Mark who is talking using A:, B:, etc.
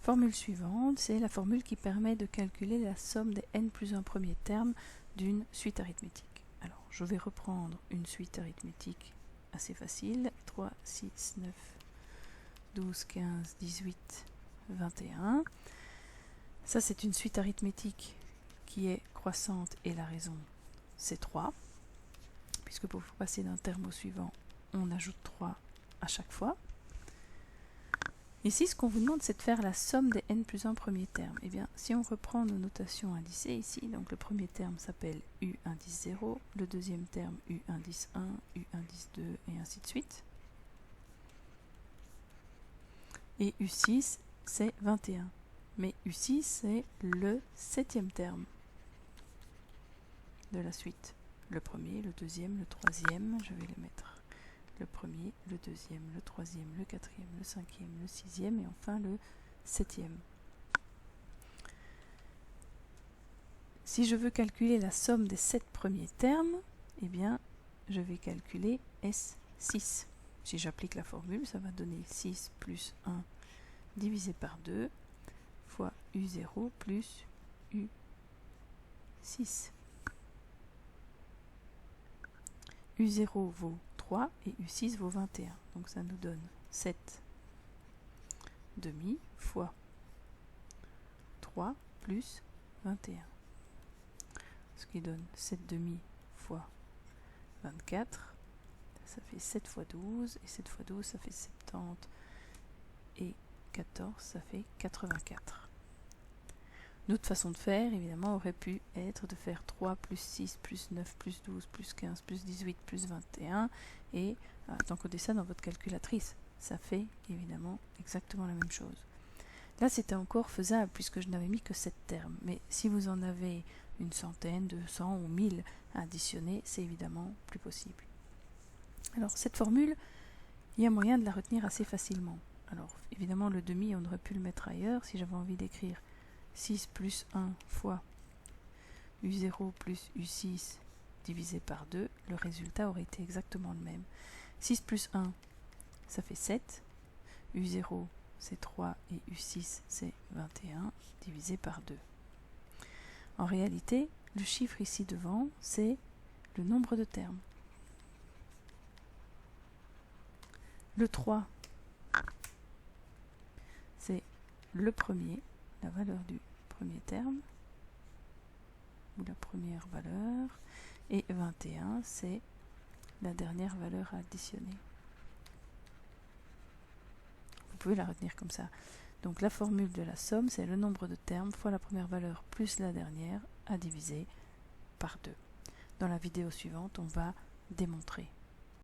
A: Formule suivante, c'est la formule qui permet de calculer la somme des n plus un premiers termes d'une suite arithmétique. Alors, je vais reprendre une suite arithmétique assez facile. 3, 6, 9, 12, 15, 18, 21. Ça, c'est une suite arithmétique qui est croissante et la raison, c'est 3. Puisque pour passer d'un terme au suivant, on ajoute 3 à chaque fois. Ici, ce qu'on vous demande, c'est de faire la somme des n plus 1 premiers termes. Eh bien, si on reprend nos notations indicées ici, donc le premier terme s'appelle U indice 0, le deuxième terme U indice 1, U indice 2, et ainsi de suite. Et U6, c'est 21. Mais U6, c'est le septième terme de la suite. Le premier, le deuxième, le troisième, je vais les mettre. Le premier, le deuxième, le troisième, le quatrième, le cinquième, le sixième et enfin le septième. Si je veux calculer la somme des 7 premiers termes, eh bien, je vais calculer S6. Si j'applique la formule, ça va donner 6 plus 1 divisé par 2 fois U0 plus U6. U0 vaut 3 et U6 vaut 21. Donc ça nous donne 7 demi fois 3 plus 21. Ce qui donne 7 demi fois 24. Ça fait 7 fois 12. Et 7 fois 12, ça fait 70. Et 14, ça fait 84. Notre façon de faire, évidemment, aurait pu être de faire 3 plus 6 plus 9 plus 12 plus 15 plus 18 plus 21 et d'encoder ça dans votre calculatrice. Ça fait évidemment exactement la même chose. Là, c'était encore faisable puisque je n'avais mis que 7 termes. Mais si vous en avez une centaine, 200 ou 1000 à additionner, c'est évidemment plus possible. Alors, cette formule, il y a moyen de la retenir assez facilement. Alors, évidemment, le demi, on aurait pu le mettre ailleurs si j'avais envie d'écrire 6 plus 1 fois U0 plus U6 divisé par 2, le résultat aurait été exactement le même. 6 plus 1, ça fait 7. U0, c'est 3 et U6, c'est 21 divisé par 2. En réalité, le chiffre ici devant, c'est le nombre de termes. Le 3, c'est le premier, la valeur du premier terme, ou la première valeur, et 21, c'est la dernière valeur à additionner. Vous pouvez la retenir comme ça. Donc la formule de la somme, c'est le nombre de termes fois la première valeur plus la dernière à diviser par 2. Dans la vidéo suivante, on va démontrer